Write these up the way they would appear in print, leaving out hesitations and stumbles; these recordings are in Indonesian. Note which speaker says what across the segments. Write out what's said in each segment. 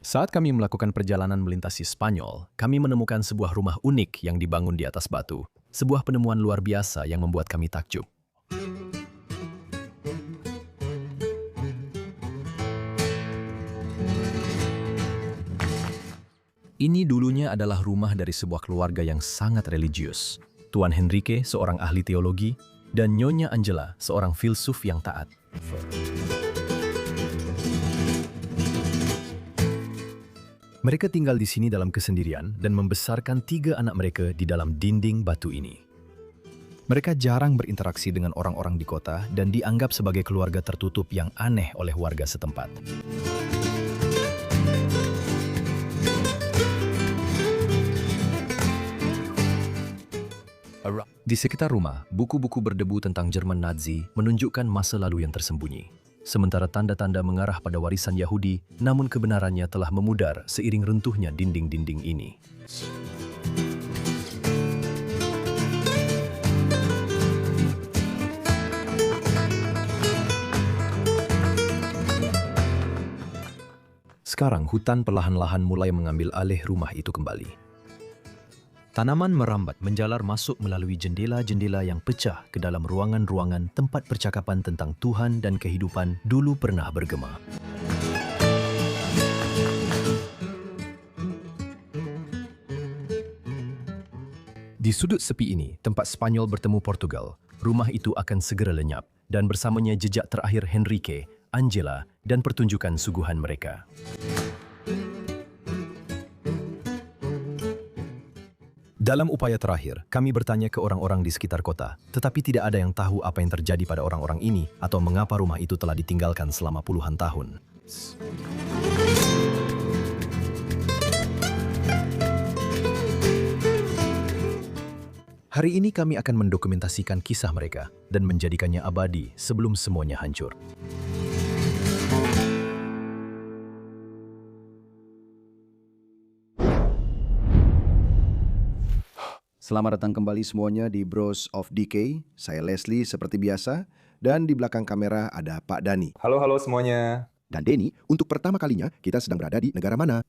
Speaker 1: Saat kami melakukan perjalanan melintasi Spanyol, kami menemukan sebuah rumah unik yang dibangun di atas batu. Sebuah penemuan luar biasa yang membuat kami takjub. Ini dulunya adalah rumah dari sebuah keluarga yang sangat religius. Tuan Henrique, seorang ahli teologi, dan Nyonya Angela, seorang filsuf yang taat. Mereka tinggal di sini dalam kesendirian dan membesarkan 3 anak mereka di dalam dinding batu ini. Mereka jarang berinteraksi dengan orang-orang di kota dan dianggap sebagai keluarga tertutup yang aneh oleh warga setempat. Di sekitar rumah, buku-buku berdebu tentang Jerman Nazi menunjukkan masa lalu yang tersembunyi. Sementara tanda-tanda mengarah pada warisan Yahudi, namun kebenarannya telah memudar seiring runtuhnya dinding-dinding ini. Sekarang hutan perlahan-lahan mulai mengambil alih rumah itu kembali. Tanaman merambat menjalar masuk melalui jendela-jendela yang pecah ke dalam ruangan-ruangan tempat percakapan tentang Tuhan dan kehidupan dulu pernah bergema. Di sudut sepi ini, tempat Spanyol bertemu Portugal, rumah itu akan segera lenyap dan bersamanya jejak terakhir Henrique, Angela, dan pertunjukan suguhan mereka. Dalam upaya terakhir, kami bertanya ke orang-orang di sekitar kota, tetapi tidak ada yang tahu apa yang terjadi pada orang-orang ini atau mengapa rumah itu telah ditinggalkan selama puluhan tahun. Hari ini kami akan mendokumentasikan kisah mereka dan menjadikannya abadi sebelum semuanya hancur.
Speaker 2: Selamat datang kembali semuanya di Bros of Decay. Saya Leslie seperti biasa dan di belakang kamera ada Pak Dani.
Speaker 3: Halo semuanya.
Speaker 2: Dan Denny, untuk pertama kalinya kita sedang berada di negara mana?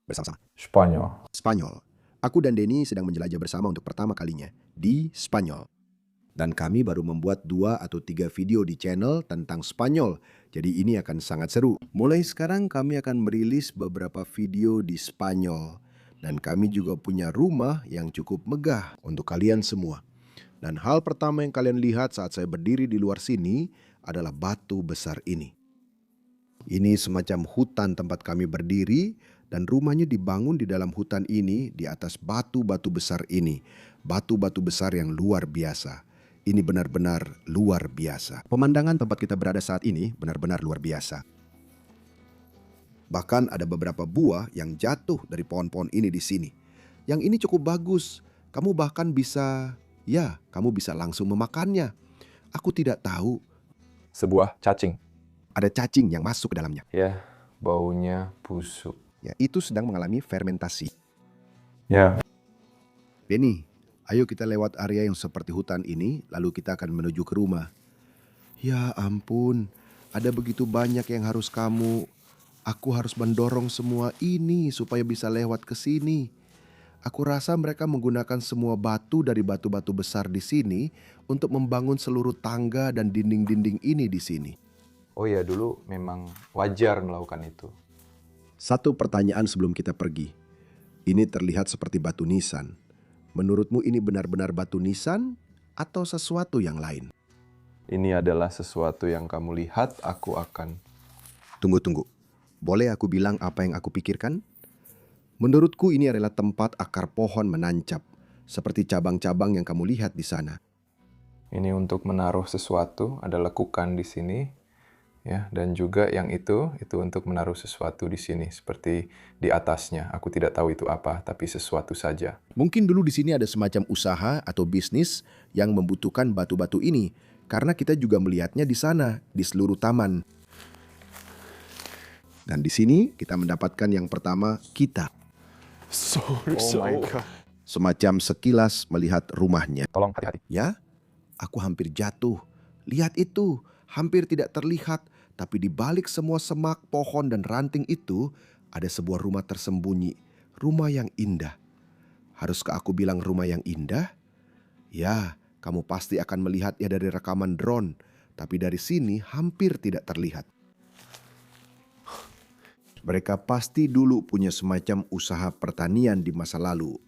Speaker 2: Bersama-sama.
Speaker 3: Spanyol.
Speaker 2: Spanyol. Aku dan Denny sedang menjelajah bersama untuk pertama kalinya di Spanyol. Dan kami baru membuat 2 atau 3 video di channel tentang Spanyol. Jadi ini akan sangat seru. Mulai sekarang kami akan merilis beberapa video di Spanyol. Dan kami juga punya rumah yang cukup megah untuk kalian semua. Dan hal pertama yang kalian lihat saat saya berdiri di luar sini adalah batu besar ini. Ini semacam hutan tempat kami berdiri dan rumahnya dibangun di dalam hutan ini di atas batu-batu besar ini. Batu-batu besar yang luar biasa. Ini benar-benar luar biasa. Pemandangan tempat kita berada saat ini benar-benar luar biasa. Bahkan ada beberapa buah yang jatuh dari pohon-pohon ini di sini. Yang ini cukup bagus. Kamu bahkan bisa, kamu bisa langsung memakannya. Aku tidak tahu.
Speaker 3: Sebuah cacing.
Speaker 2: Ada cacing yang masuk ke dalamnya.
Speaker 3: Ya, baunya busuk.
Speaker 2: Ya, itu sedang mengalami fermentasi.
Speaker 3: Ya.
Speaker 2: Benny, ayo kita lewat area yang seperti hutan ini, lalu kita akan menuju ke rumah. Ya ampun, ada begitu banyak yang harus Aku harus mendorong semua ini supaya bisa lewat ke sini. Aku rasa mereka menggunakan semua batu dari batu-batu besar di sini untuk membangun seluruh tangga dan dinding-dinding ini di sini.
Speaker 3: Oh ya, dulu memang wajar melakukan itu.
Speaker 2: Satu pertanyaan sebelum kita pergi. Ini terlihat seperti batu nisan. Menurutmu ini benar-benar batu nisan atau sesuatu yang lain?
Speaker 3: Ini adalah sesuatu yang kamu lihat, aku akan...
Speaker 2: Tunggu. Boleh aku bilang apa yang aku pikirkan? Menurutku ini adalah tempat akar pohon menancap, seperti cabang-cabang yang kamu lihat di sana.
Speaker 3: Ini untuk menaruh sesuatu, ada lekukan di sini. Ya, dan juga yang itu untuk menaruh sesuatu di sini, seperti di atasnya. Aku tidak tahu itu apa, tapi sesuatu saja.
Speaker 2: Mungkin dulu di sini ada semacam usaha atau bisnis yang membutuhkan batu-batu ini, karena kita juga melihatnya di sana, di seluruh taman. Dan di sini kita mendapatkan yang pertama kita.
Speaker 3: Oh my God.
Speaker 2: Semacam sekilas melihat rumahnya.
Speaker 3: Tolong hati-hati.
Speaker 2: Ya, aku hampir jatuh. Lihat itu, hampir tidak terlihat. Tapi di balik semua semak, pohon, dan ranting itu, Ada sebuah rumah tersembunyi, rumah yang indah. Haruskah aku bilang rumah yang indah? Ya, kamu pasti akan melihatnya dari rekaman drone, tapi dari sini hampir tidak terlihat. Mereka pasti dulu punya semacam usaha pertanian di masa lalu.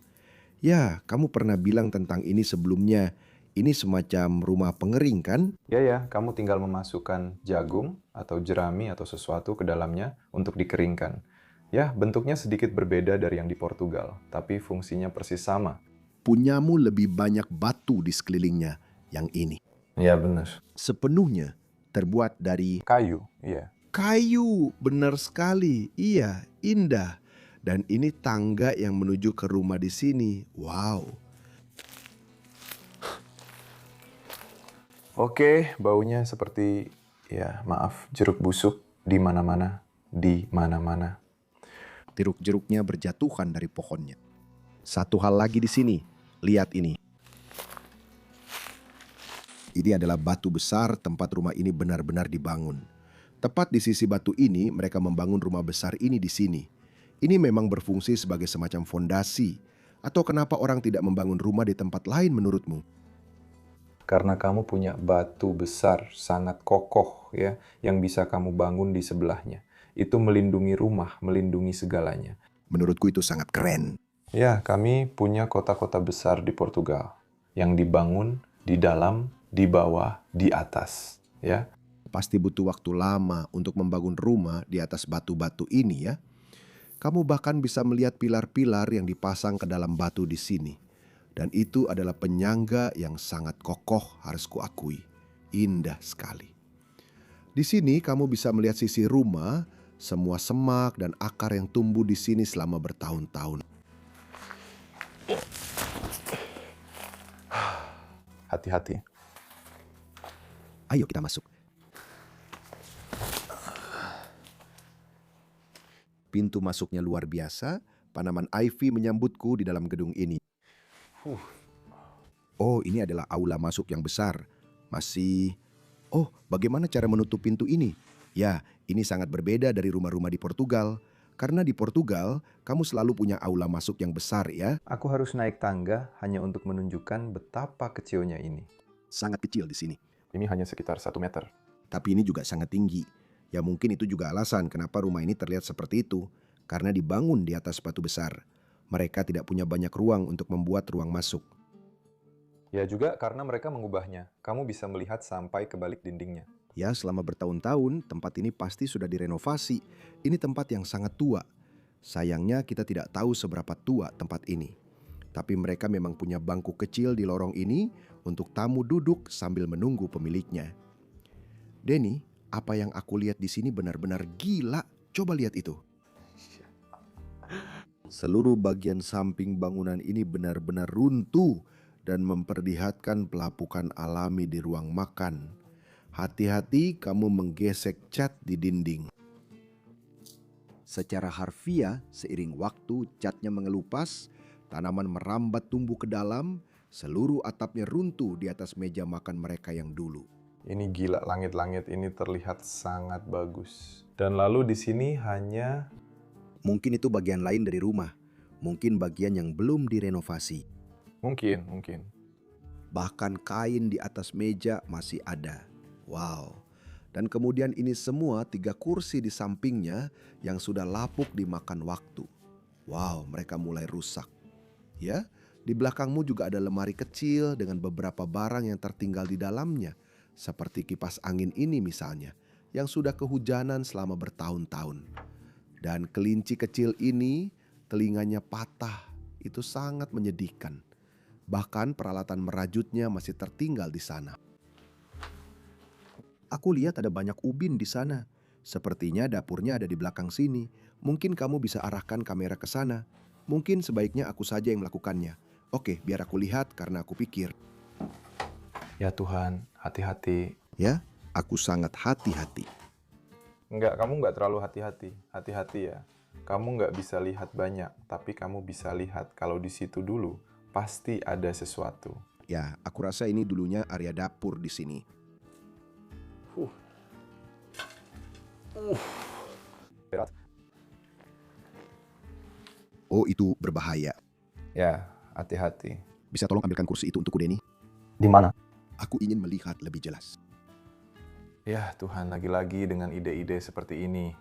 Speaker 2: Ya, kamu pernah bilang tentang ini sebelumnya. Ini semacam rumah pengering kan?
Speaker 3: Ya, kamu tinggal memasukkan jagung atau jerami atau sesuatu ke dalamnya untuk dikeringkan. Ya, bentuknya sedikit berbeda dari yang di Portugal, tapi fungsinya persis sama.
Speaker 2: Punyamu lebih banyak batu di sekelilingnya, yang ini.
Speaker 3: Ya, benar.
Speaker 2: Sepenuhnya terbuat dari
Speaker 3: Kayu, iya.
Speaker 2: kayu, benar sekali. Iya, indah. Dan ini tangga yang menuju ke rumah di sini. Wow.
Speaker 3: Oke, baunya seperti, ya maaf, jeruk busuk di mana-mana, di mana-mana.
Speaker 2: Jeruk-jeruknya berjatuhan dari pohonnya. Satu hal lagi di sini, lihat ini. Ini adalah batu besar tempat rumah ini benar-benar dibangun. Tepat di sisi batu ini, mereka membangun rumah besar ini di sini. Ini memang berfungsi sebagai semacam fondasi. Atau kenapa orang tidak membangun rumah di tempat lain menurutmu?
Speaker 3: Karena kamu punya batu besar, sangat kokoh ya, yang bisa kamu bangun di sebelahnya. Itu melindungi rumah, melindungi segalanya.
Speaker 2: Menurutku itu sangat keren.
Speaker 3: Ya, kami punya kota-kota besar di Portugal yang dibangun di dalam, di bawah, di atas, ya.
Speaker 2: Pasti butuh waktu lama untuk membangun rumah di atas batu-batu ini ya. Kamu bahkan bisa melihat pilar-pilar yang dipasang ke dalam batu di sini. Dan itu adalah penyangga yang sangat kokoh, harus kuakui. Indah sekali. Di sini kamu bisa melihat sisi rumah, semua semak dan akar yang tumbuh di sini selama bertahun-tahun.
Speaker 3: Hati-hati.
Speaker 2: Ayo kita masuk. Pintu masuknya luar biasa, tanaman ivy menyambutku di dalam gedung ini. Oh, ini adalah aula masuk yang besar. Oh, bagaimana cara menutup pintu ini? Ya, ini sangat berbeda dari rumah-rumah di Portugal. Karena di Portugal, kamu selalu punya aula masuk yang besar ya.
Speaker 3: Aku harus naik tangga hanya untuk menunjukkan betapa kecilnya ini.
Speaker 2: Sangat kecil di sini.
Speaker 3: Ini hanya sekitar 1 meter.
Speaker 2: Tapi ini juga sangat tinggi. Ya mungkin itu juga alasan kenapa rumah ini terlihat seperti itu. Karena dibangun di atas batu besar. Mereka tidak punya banyak ruang untuk membuat ruang masuk.
Speaker 3: Ya juga karena mereka mengubahnya. Kamu bisa melihat sampai ke balik dindingnya.
Speaker 2: Ya, selama bertahun-tahun tempat ini pasti sudah direnovasi. Ini tempat yang sangat tua. Sayangnya kita tidak tahu seberapa tua tempat ini. Tapi mereka memang punya bangku kecil di lorong ini untuk tamu duduk sambil menunggu pemiliknya. Denny, apa yang aku lihat di sini benar-benar gila. Coba lihat itu. Seluruh bagian samping bangunan ini benar-benar runtuh dan memperlihatkan pelapukan alami di ruang makan. Hati-hati kamu menggesek cat di dinding. Secara harfiah, seiring waktu catnya mengelupas, tanaman merambat tumbuh ke dalam, seluruh atapnya runtuh di atas meja makan mereka yang dulu.
Speaker 3: Ini gila, langit-langit ini terlihat sangat bagus. Dan lalu di sini hanya...
Speaker 2: Mungkin itu bagian lain dari rumah, mungkin bagian yang belum direnovasi.
Speaker 3: Mungkin.
Speaker 2: Bahkan kain di atas meja masih ada. Wow. Dan kemudian ini semua 3 kursi di sampingnya yang sudah lapuk dimakan waktu. Wow, mereka mulai rusak. Ya, di belakangmu juga ada lemari kecil dengan beberapa barang yang tertinggal di dalamnya. Seperti kipas angin ini misalnya, yang sudah kehujanan selama bertahun-tahun. Dan kelinci kecil ini, telinganya patah. Itu sangat menyedihkan. Bahkan peralatan merajutnya masih tertinggal di sana. Aku lihat ada banyak ubin di sana. Sepertinya dapurnya ada di belakang sini. Mungkin kamu bisa arahkan kamera ke sana. Mungkin sebaiknya aku saja yang melakukannya. Oke, biar aku lihat karena aku pikir.
Speaker 3: Ya Tuhan, hati-hati.
Speaker 2: Ya, aku sangat hati-hati.
Speaker 3: Kamu nggak terlalu hati-hati. Hati-hati ya. Kamu nggak bisa lihat banyak, tapi kamu bisa lihat kalau di situ dulu pasti ada sesuatu.
Speaker 2: Ya, aku rasa ini dulunya area dapur di sini.
Speaker 3: Berat.
Speaker 2: Oh, itu berbahaya.
Speaker 3: Ya, hati-hati.
Speaker 2: Bisa tolong ambilkan kursi itu untukku, Denny?
Speaker 4: Di mana?
Speaker 2: Aku ingin melihat lebih jelas.
Speaker 3: Ya Tuhan, lagi-lagi dengan ide-ide seperti ini.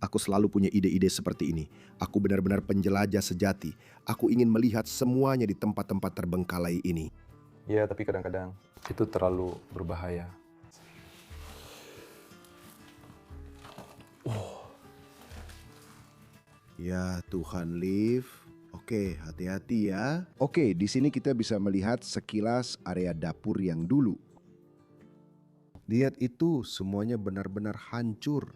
Speaker 2: Aku selalu punya ide-ide seperti ini. Aku benar-benar penjelajah sejati. Aku ingin melihat semuanya di tempat-tempat terbengkalai ini.
Speaker 3: Ya, tapi kadang-kadang itu terlalu berbahaya.
Speaker 2: Ya Tuhan, Liv. Oke, hati-hati ya. Oke, di sini kita bisa melihat sekilas area dapur yang dulu. Lihat itu, semuanya benar-benar hancur.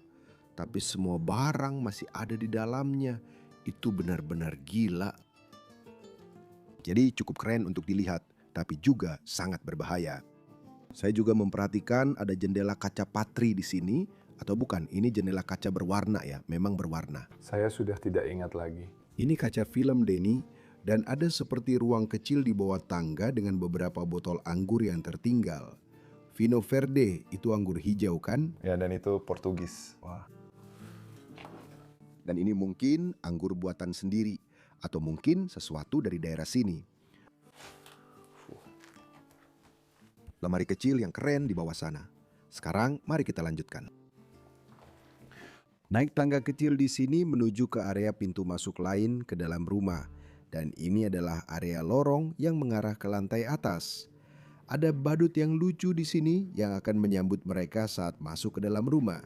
Speaker 2: Tapi semua barang masih ada di dalamnya. Itu benar-benar gila. Jadi cukup keren untuk dilihat, tapi juga sangat berbahaya. Saya juga memperhatikan ada jendela kaca patri di sini. Atau bukan, ini jendela kaca berwarna ya, memang berwarna.
Speaker 3: Saya sudah tidak ingat lagi.
Speaker 2: Ini kaca film, Denny, dan ada seperti ruang kecil di bawah tangga dengan beberapa botol anggur yang tertinggal. Vino Verde, itu anggur hijau kan?
Speaker 3: Ya, dan itu Portugis.
Speaker 2: Wah. Dan ini mungkin anggur buatan sendiri, atau mungkin sesuatu dari daerah sini. Lemari kecil yang keren di bawah sana. Sekarang mari kita lanjutkan. Naik tangga kecil di sini menuju ke area pintu masuk lain ke dalam rumah. Dan ini adalah area lorong yang mengarah ke lantai atas. Ada badut yang lucu di sini yang akan menyambut mereka saat masuk ke dalam rumah.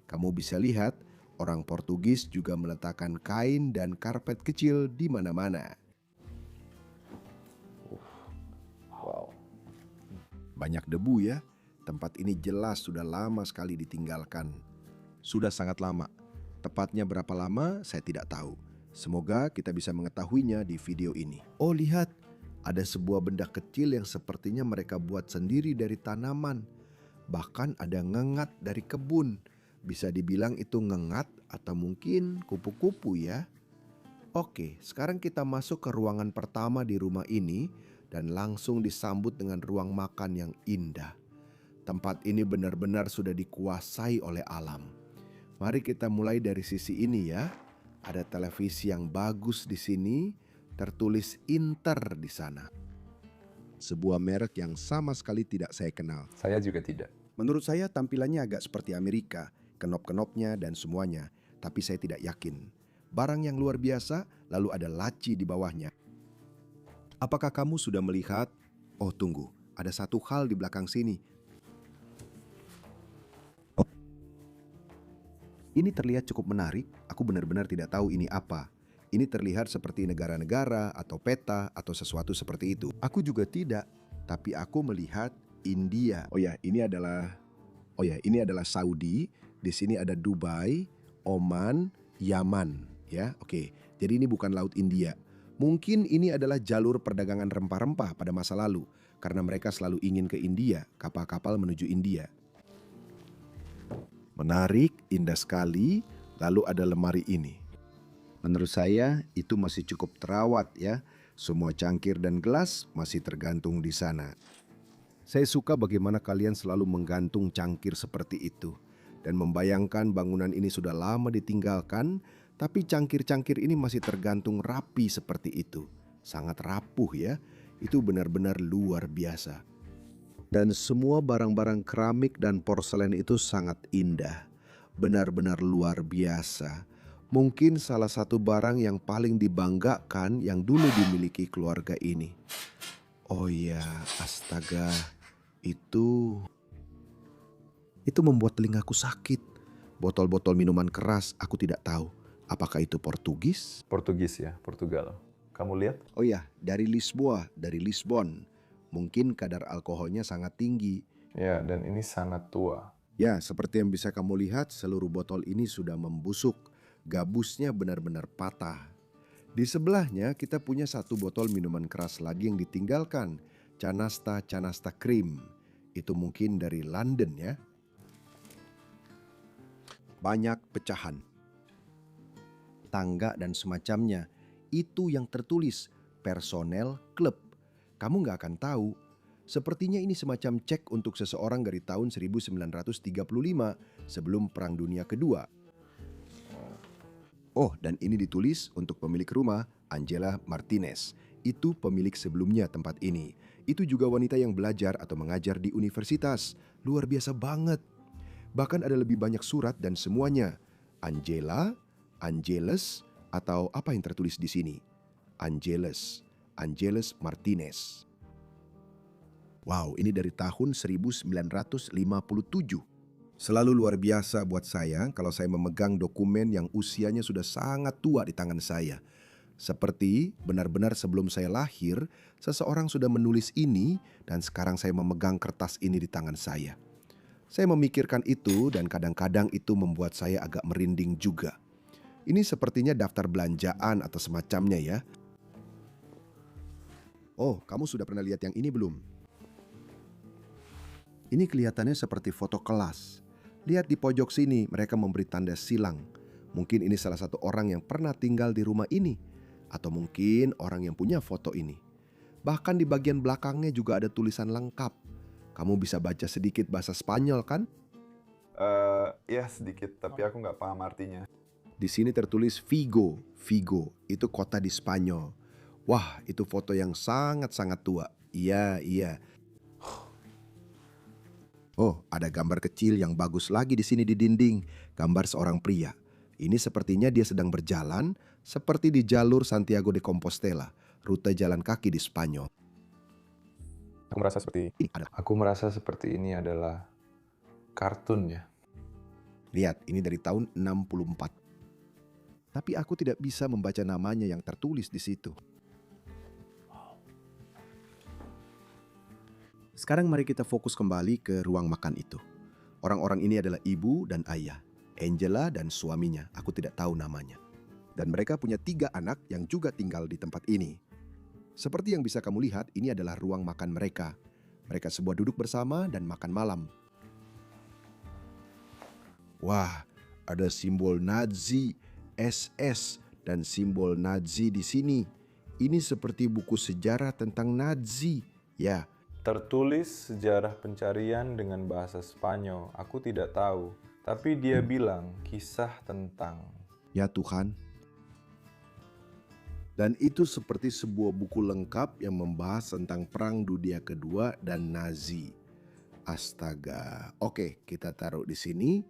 Speaker 2: Kamu bisa lihat, orang Portugis juga meletakkan kain dan karpet kecil di mana-mana.
Speaker 3: Wow.
Speaker 2: Banyak debu ya. Tempat ini jelas sudah lama sekali ditinggalkan. Sudah sangat lama. Tepatnya berapa lama saya tidak tahu. Semoga kita bisa mengetahuinya di video ini. Oh, lihat. Ada sebuah benda kecil yang sepertinya mereka buat sendiri dari tanaman. Bahkan ada ngengat dari kebun. Bisa dibilang itu ngengat atau mungkin kupu-kupu ya. Oke, sekarang kita masuk ke ruangan pertama di rumah ini dan langsung disambut dengan ruang makan yang indah. Tempat ini benar-benar sudah dikuasai oleh alam. Mari kita mulai dari sisi ini ya. Ada televisi yang bagus di sini, tertulis Inter di sana. Sebuah merek yang sama sekali tidak saya kenal.
Speaker 3: Saya juga tidak.
Speaker 2: Menurut saya tampilannya agak seperti Amerika, kenop-kenopnya dan semuanya, tapi saya tidak yakin. Barang yang luar biasa, lalu ada laci di bawahnya. Apakah kamu sudah melihat? Oh tunggu, ada satu hal di belakang sini. Ini terlihat cukup menarik, aku benar-benar tidak tahu ini apa. Ini terlihat seperti negara-negara atau peta atau sesuatu seperti itu. Aku juga tidak, tapi aku melihat India. Ini adalah Saudi, di sini ada Dubai, Oman, Yaman, ya. Oke, jadi ini bukan Laut India. Mungkin ini adalah jalur perdagangan rempah-rempah pada masa lalu, karena mereka selalu ingin ke India, kapal-kapal menuju India. Menarik, indah sekali. Lalu ada lemari ini. Menurut saya itu masih cukup terawat ya. Semua cangkir dan gelas masih tergantung di sana. Saya suka bagaimana kalian selalu menggantung cangkir seperti itu. Dan membayangkan bangunan ini sudah lama ditinggalkan, tapi cangkir-cangkir ini masih tergantung rapi seperti itu. Sangat rapuh ya. Itu benar-benar luar biasa. Dan semua barang-barang keramik dan porselen itu sangat indah. Benar-benar luar biasa. Mungkin salah satu barang yang paling dibanggakan yang dulu dimiliki keluarga ini. Oh ya, astaga. Itu membuat telingaku sakit. Botol-botol minuman keras, aku tidak tahu. Apakah itu Portugis?
Speaker 3: Portugis ya, Portugal. Kamu lihat?
Speaker 2: Oh ya, dari Lisboa, dari Lisbon. Mungkin kadar alkoholnya sangat tinggi.
Speaker 3: Ya, dan ini sangat tua.
Speaker 2: Ya, seperti yang bisa kamu lihat, seluruh botol ini sudah membusuk. Gabusnya benar-benar patah. Di sebelahnya kita punya satu botol minuman keras lagi yang ditinggalkan. Canasta Cream. Itu mungkin dari London ya. Banyak pecahan. Tangga dan semacamnya. Itu yang tertulis personel klub. Kamu nggak akan tahu. Sepertinya ini semacam cek untuk seseorang dari tahun 1935 sebelum Perang Dunia Kedua. Oh, dan ini ditulis untuk pemilik rumah, Angela Martinez. Itu pemilik sebelumnya tempat ini. Itu juga wanita yang belajar atau mengajar di universitas. Luar biasa banget. Bahkan ada lebih banyak surat dan semuanya. Angela, Angeles, atau apa yang tertulis di sini? Angeles Martinez. Wow, ini dari tahun 1957. Selalu luar biasa buat saya kalau saya memegang dokumen yang usianya sudah sangat tua di tangan saya. Seperti benar-benar sebelum saya lahir, seseorang sudah menulis ini dan sekarang saya memegang kertas ini di tangan saya. Saya memikirkan itu dan kadang-kadang itu membuat saya agak merinding juga. Ini sepertinya daftar belanjaan atau semacamnya ya. Oh, kamu sudah pernah lihat yang ini belum? Ini kelihatannya seperti foto kelas. Lihat di pojok sini, mereka memberi tanda silang. Mungkin ini salah satu orang yang pernah tinggal di rumah ini. Atau mungkin orang yang punya foto ini. Bahkan di bagian belakangnya juga ada tulisan lengkap. Kamu bisa baca sedikit bahasa Spanyol kan?
Speaker 3: Ya sedikit, tapi aku nggak paham artinya.
Speaker 2: Di sini tertulis Vigo. Vigo, itu kota di Spanyol. Wah, itu foto yang sangat-sangat tua. Iya. Oh, ada gambar kecil yang bagus lagi di sini di dinding. Gambar seorang pria. Ini sepertinya dia sedang berjalan seperti di jalur Santiago de Compostela, rute jalan kaki di Spanyol.
Speaker 3: Aku merasa seperti ini adalah kartun ya.
Speaker 2: Lihat, ini dari tahun 64. Tapi aku tidak bisa membaca namanya yang tertulis di situ. Sekarang mari kita fokus kembali ke ruang makan itu. Orang-orang ini adalah ibu dan ayah, Angela dan suaminya, aku tidak tahu namanya. Dan mereka punya 3 anak yang juga tinggal di tempat ini. Seperti yang bisa kamu lihat, ini adalah ruang makan mereka. Mereka semua duduk bersama dan makan malam. Wah, ada simbol Nazi, SS, dan simbol Nazi di sini. Ini seperti buku sejarah tentang Nazi. Ya,
Speaker 3: Tertulis sejarah pencarian dengan bahasa Spanyol. Aku tidak tahu, tapi dia bilang kisah tentang.
Speaker 2: ya Tuhan. Dan itu seperti sebuah buku lengkap yang membahas tentang Perang Dunia Kedua dan Nazi. Astaga. Oke, kita taruh di sini.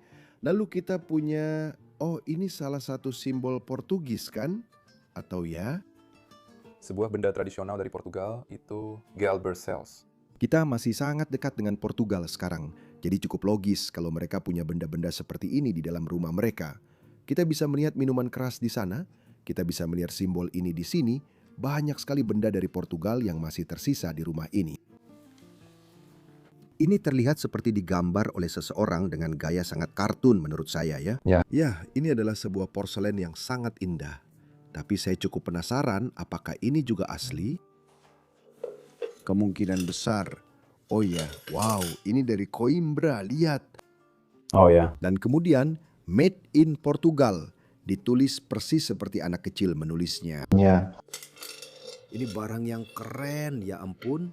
Speaker 2: Lalu kita punya, oh ini salah satu simbol Portugis kan? Atau ya?
Speaker 3: Sebuah benda tradisional dari Portugal itu Gelberseels.
Speaker 2: Kita masih sangat dekat dengan Portugal sekarang. Jadi cukup logis kalau mereka punya benda-benda seperti ini di dalam rumah mereka. Kita bisa melihat minuman keras di sana. Kita bisa melihat simbol ini di sini. Banyak sekali benda dari Portugal yang masih tersisa di rumah ini. Ini terlihat seperti digambar oleh seseorang dengan gaya sangat kartun menurut saya ya. Ya, ini adalah sebuah porselen yang sangat indah. Tapi saya cukup penasaran apakah ini juga asli? Kemungkinan besar. Oh ya, wow, ini dari Coimbra, lihat.
Speaker 3: Oh ya.
Speaker 2: Dan kemudian Made in Portugal. Ditulis persis seperti anak kecil menulisnya.
Speaker 3: Ya.
Speaker 2: Ini barang yang keren, ya ampun.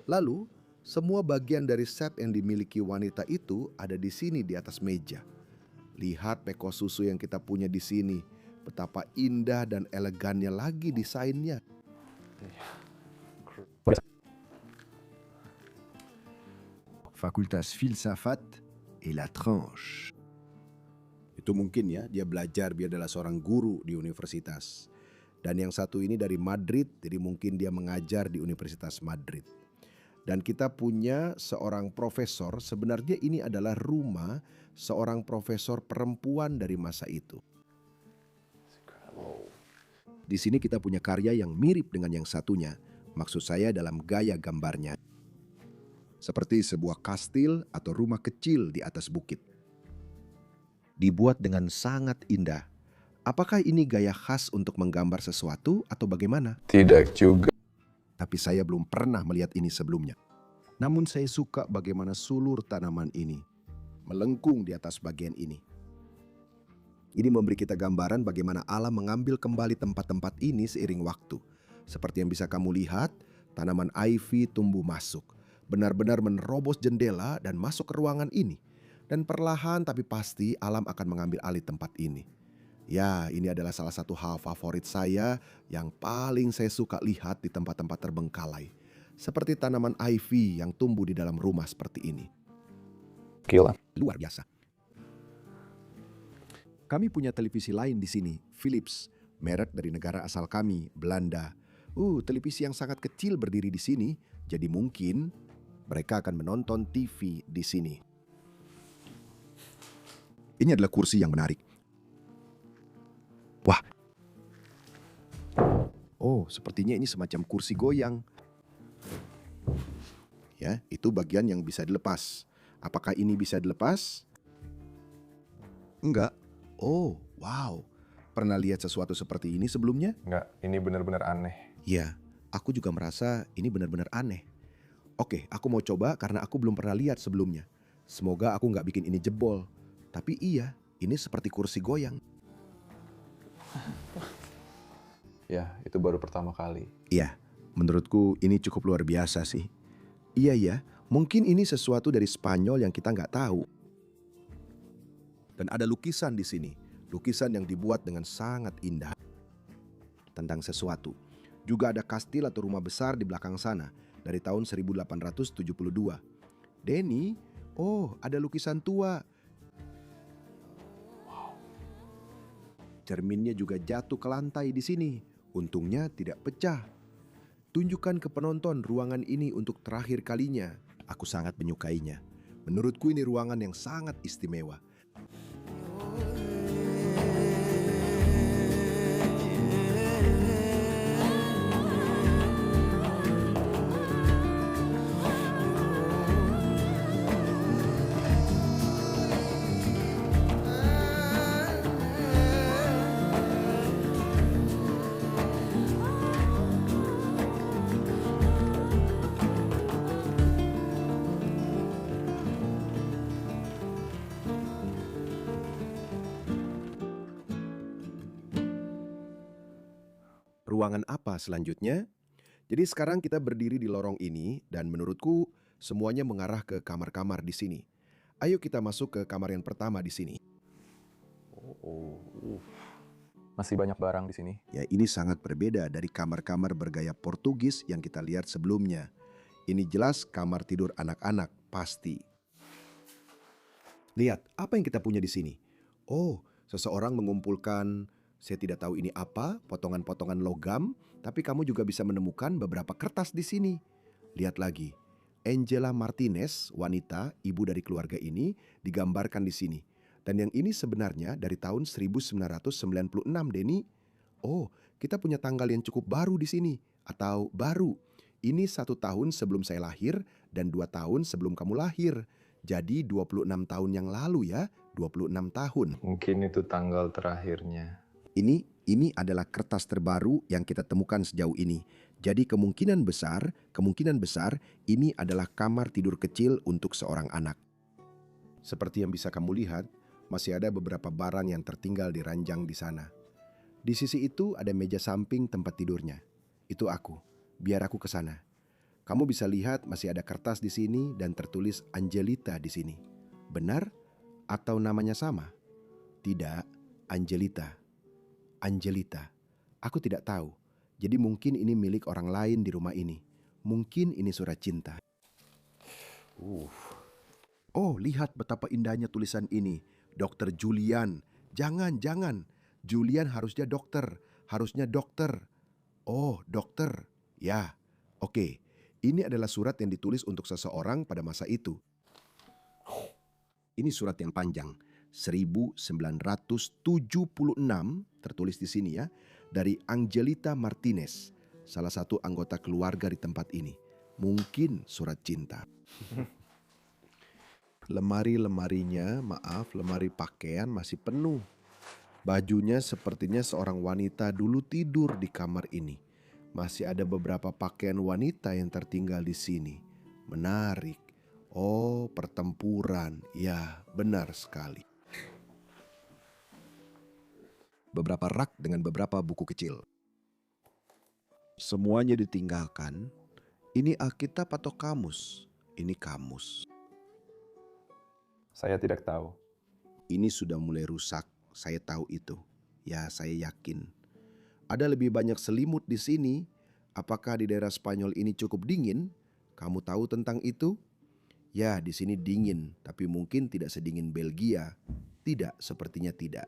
Speaker 2: Lalu, semua bagian dari set yang dimiliki wanita itu ada di sini di atas meja. Lihat peko susu yang kita punya di sini. Betapa indah dan elegannya lagi desainnya. Fakultas Filsafat et la Tranche. Itu mungkin ya, dia belajar, dia adalah seorang guru di universitas. Dan yang satu ini dari Madrid, jadi mungkin dia mengajar di Universitas Madrid. Dan kita punya seorang profesor, sebenarnya ini adalah rumah seorang profesor perempuan dari masa itu. Di sini kita punya karya yang mirip dengan yang satunya, maksud saya dalam gaya gambarnya. Seperti sebuah kastil atau rumah kecil di atas bukit. Dibuat dengan sangat indah. Apakah ini gaya khas untuk menggambar sesuatu atau bagaimana?
Speaker 3: Tidak juga.
Speaker 2: Tapi saya belum pernah melihat ini sebelumnya. Namun saya suka bagaimana sulur tanaman ini melengkung di atas bagian ini. Ini memberi kita gambaran bagaimana alam mengambil kembali tempat-tempat ini seiring waktu. Seperti yang bisa kamu lihat, tanaman ivy tumbuh masuk. Benar-benar menerobos jendela dan masuk ke ruangan ini. Dan perlahan tapi pasti alam akan mengambil alih tempat ini. Ya, ini adalah salah satu hal favorit saya yang paling saya suka lihat di tempat-tempat terbengkalai. Seperti tanaman ivy yang tumbuh di dalam rumah seperti ini.
Speaker 3: Gila.
Speaker 2: Luar biasa. Kami punya televisi lain di sini, Philips, merek dari negara asal kami, Belanda. Televisi yang sangat kecil berdiri di sini, jadi mungkin mereka akan menonton TV di sini. Ini adalah kursi yang menarik. Wah. Oh, sepertinya ini semacam kursi goyang. Ya, itu bagian yang bisa dilepas. Apakah ini bisa dilepas? Enggak. Oh, wow. Pernah lihat sesuatu seperti ini sebelumnya?
Speaker 3: Nggak, ini benar-benar aneh.
Speaker 2: Ya, aku juga merasa ini benar-benar aneh. Oke, aku mau coba karena aku belum pernah lihat sebelumnya. Semoga aku nggak bikin ini jebol. Tapi iya, ini seperti kursi goyang.
Speaker 3: Ya, itu baru pertama kali.
Speaker 2: Iya, menurutku ini cukup luar biasa sih. Iya ya, mungkin ini sesuatu dari Spanyol yang kita nggak tahu. Dan ada lukisan di sini, lukisan yang dibuat dengan sangat indah tentang sesuatu. Juga ada kastil atau rumah besar di belakang sana dari tahun 1872. Denny, oh ada lukisan tua. Cerminnya juga jatuh ke lantai di sini. Untungnya tidak pecah. Tunjukkan ke penonton ruangan ini untuk terakhir kalinya. Aku sangat menyukainya. Menurutku ini ruangan yang sangat istimewa. Ruangan apa selanjutnya? Jadi sekarang kita berdiri di lorong ini dan menurutku semuanya mengarah ke kamar-kamar di sini. Ayo kita masuk ke kamar yang pertama di sini.
Speaker 3: Masih banyak barang di sini.
Speaker 2: Ya, ini sangat berbeda dari kamar-kamar bergaya Portugis yang kita lihat sebelumnya. Ini jelas kamar tidur anak-anak, pasti. Lihat, apa yang kita punya di sini? Oh, seseorang mengumpulkan, saya tidak tahu ini apa, potongan-potongan logam, tapi kamu juga bisa menemukan beberapa kertas di sini. Lihat lagi, Angela Martinez, wanita, ibu dari keluarga ini, digambarkan di sini. Dan yang ini sebenarnya dari tahun 1996, Denny. Oh, kita punya tanggal yang cukup baru di sini. Atau baru. Ini 1 tahun sebelum saya lahir dan 2 tahun sebelum kamu lahir. Jadi 26 tahun yang lalu ya, 26 tahun.
Speaker 3: Mungkin itu tanggal terakhirnya.
Speaker 2: Ini adalah kertas terbaru yang kita temukan sejauh ini. Jadi kemungkinan besar ini adalah kamar tidur kecil untuk seorang anak. Seperti yang bisa kamu lihat, masih ada beberapa barang yang tertinggal di ranjang di sana. Di sisi itu ada meja samping tempat tidurnya. Itu aku. Biar aku ke sana. Kamu bisa lihat masih ada kertas di sini dan tertulis Angelita di sini. Benar? Atau namanya sama? Tidak, Angelita. Angelita. Aku tidak tahu. Jadi mungkin ini milik orang lain di rumah ini. Mungkin ini surat cinta. Oh, lihat betapa indahnya tulisan ini. Dokter Julian. Jangan. Julian harusnya dokter. Oh, dokter. Ya, oke. Ini adalah surat yang ditulis untuk seseorang pada masa itu. Ini surat yang panjang. 1976 tertulis di sini ya. Dari Angelita Martinez. Salah satu anggota keluarga di tempat ini. Mungkin surat cinta. Lemari-lemari pakaian masih penuh. Bajunya sepertinya seorang wanita dulu tidur di kamar ini. Masih ada beberapa pakaian wanita yang tertinggal di sini. Menarik. Oh, pertempuran. Ya, benar sekali. Beberapa rak dengan beberapa buku kecil. Semuanya ditinggalkan. Ini Alkitab atau kamus? Ini kamus.
Speaker 3: Saya tidak tahu.
Speaker 2: Ini sudah mulai rusak, saya tahu itu. Ya, saya yakin. Ada lebih banyak selimut di sini. Apakah di daerah Spanyol ini cukup dingin? Kamu tahu tentang itu? Ya, di sini dingin, tapi mungkin tidak sedingin Belgia. Tidak, sepertinya tidak.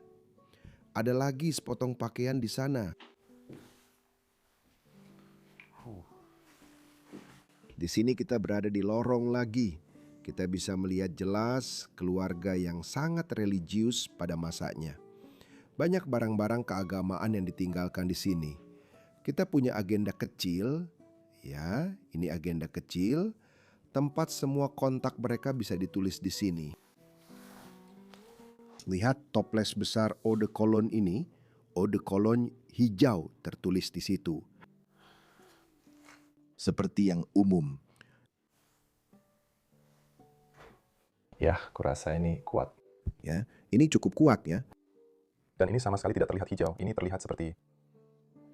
Speaker 2: Ada lagi sepotong pakaian di sana. Di sini kita berada di lorong lagi. Kita bisa melihat jelas keluarga yang sangat religius pada masanya. Banyak barang-barang keagamaan yang ditinggalkan di sini. Kita punya agenda kecil, ya, ini agenda kecil. Tempat semua kontak mereka bisa ditulis di sini. Lihat toples besar eau de cologne ini, eau de cologne hijau tertulis di situ. Seperti yang umum.
Speaker 3: Ya, kurasa ini kuat.
Speaker 2: Ya, ini cukup kuat ya.
Speaker 3: Dan ini sama sekali tidak terlihat hijau. Ini terlihat seperti...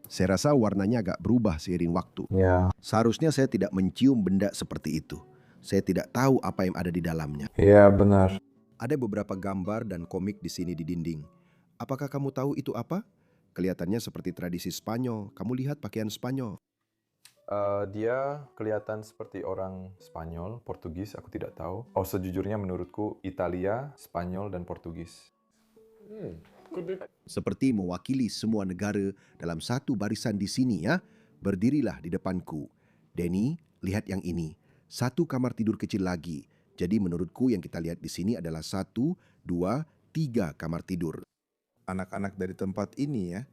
Speaker 2: Saya rasa warnanya agak berubah seiring waktu.
Speaker 3: Ya.
Speaker 2: Seharusnya saya tidak mencium benda seperti itu. Saya tidak tahu apa yang ada di dalamnya.
Speaker 3: Ya, benar.
Speaker 2: Ada beberapa gambar dan komik di sini di dinding. Apakah kamu tahu itu apa? Kelihatannya seperti tradisi Spanyol. Kamu lihat pakaian Spanyol.
Speaker 3: Dia kelihatan seperti orang Spanyol, Portugis, aku tidak tahu. Oh, sejujurnya menurutku Italia, Spanyol, dan Portugis.
Speaker 2: Seperti mewakili semua negara dalam satu barisan di sini ya. Berdirilah di depanku. Denny, lihat yang ini. Satu kamar tidur kecil lagi. Jadi menurutku yang kita lihat di sini adalah 1, 2, 3 kamar tidur. Anak-anak dari tempat ini ya.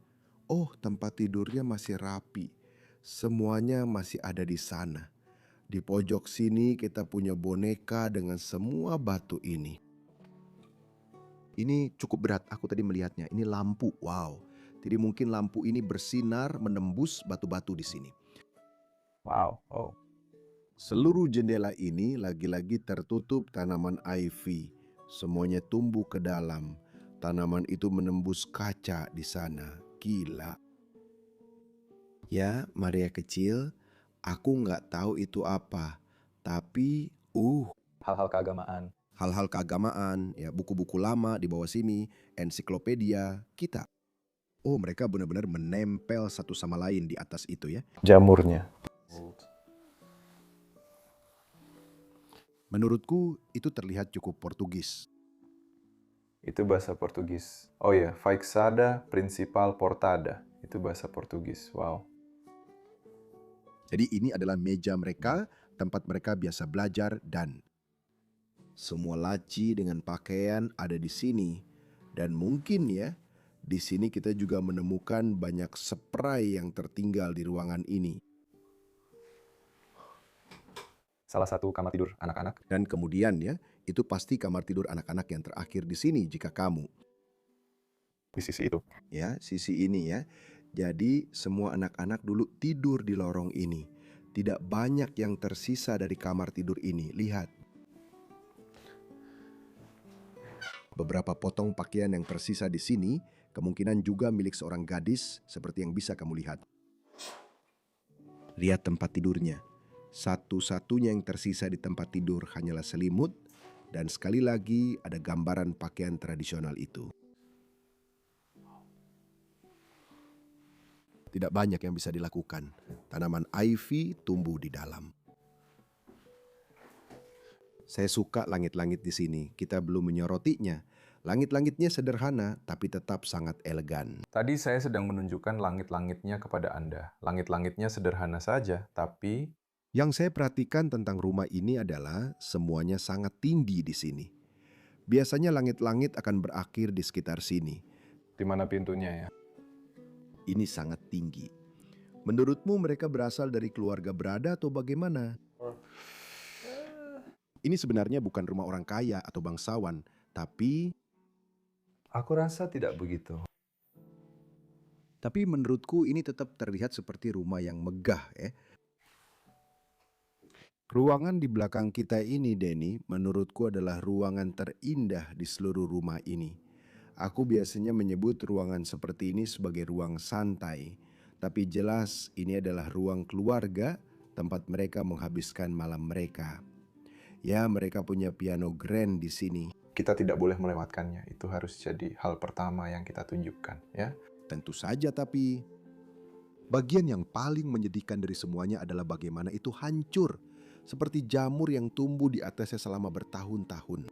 Speaker 2: Oh, tempat tidurnya masih rapi. Semuanya masih ada di sana. Di pojok sini kita punya boneka dengan semua batu ini. Ini cukup berat, aku tadi melihatnya. Ini lampu, wow. Jadi mungkin lampu ini bersinar menembus batu-batu di sini.
Speaker 3: Wow, oh.
Speaker 2: Seluruh jendela ini lagi-lagi tertutup tanaman ivy. Semuanya tumbuh ke dalam. Tanaman itu menembus kaca di sana. Gila. Ya, Maria kecil, aku nggak tahu itu apa. Tapi,
Speaker 3: Hal-hal keagamaan.
Speaker 2: hal-hal keagamaan, ya buku-buku lama di bawah sini, ensiklopedia, kita. Oh, mereka benar-benar menempel satu sama lain di atas itu ya.
Speaker 3: Jamurnya.
Speaker 2: Menurutku itu terlihat cukup Portugis.
Speaker 3: Itu bahasa Portugis. Oh ya, Feixada Principal Portada. Itu bahasa Portugis. Wow.
Speaker 2: Jadi ini adalah meja mereka, tempat mereka biasa belajar dan semua laci dengan pakaian ada di sini. Dan mungkin ya, di sini kita juga menemukan banyak spray yang tertinggal di ruangan ini.
Speaker 3: Salah satu kamar tidur anak-anak.
Speaker 2: Dan kemudian ya, itu pasti kamar tidur anak-anak yang terakhir di sini jika kamu.
Speaker 3: Di sisi itu.
Speaker 2: Ya, sisi ini ya. Jadi semua anak-anak dulu tidur di lorong ini. Tidak banyak yang tersisa dari kamar tidur ini. Lihat. Beberapa potong pakaian yang tersisa di sini kemungkinan juga milik seorang gadis seperti yang bisa kamu lihat. Lihat tempat tidurnya. Satu-satunya yang tersisa di tempat tidur hanyalah selimut dan sekali lagi ada gambaran pakaian tradisional itu. Tidak banyak yang bisa dilakukan. Tanaman ivy tumbuh di dalam. Saya suka langit-langit di sini. Kita belum menyorotinya. Langit-langitnya sederhana, tapi tetap sangat elegan.
Speaker 3: Tadi saya sedang menunjukkan langit-langitnya kepada Anda. Langit-langitnya sederhana saja, tapi...
Speaker 2: Yang saya perhatikan tentang rumah ini adalah semuanya sangat tinggi di sini. Biasanya langit-langit akan berakhir di sekitar sini.
Speaker 3: Di mana pintunya ya?
Speaker 2: Ini sangat tinggi. Menurutmu mereka berasal dari keluarga berada atau bagaimana? Ini sebenarnya bukan rumah orang kaya atau bangsawan, tapi...
Speaker 3: Aku rasa tidak begitu.
Speaker 2: Tapi menurutku ini tetap terlihat seperti rumah yang megah ya. Ruangan di belakang kita ini, Denny, menurutku adalah ruangan terindah di seluruh rumah ini. Aku biasanya menyebut ruangan seperti ini sebagai ruang santai. Tapi jelas ini adalah ruang keluarga, tempat mereka menghabiskan malam mereka. Ya, mereka punya piano grand di sini.
Speaker 3: kita tidak boleh melewatkannya. Itu harus jadi hal pertama yang kita tunjukkan, ya.
Speaker 2: Tentu saja, tapi bagian yang paling menyedihkan dari semuanya adalah bagaimana itu hancur, seperti jamur yang tumbuh di atasnya selama bertahun-tahun.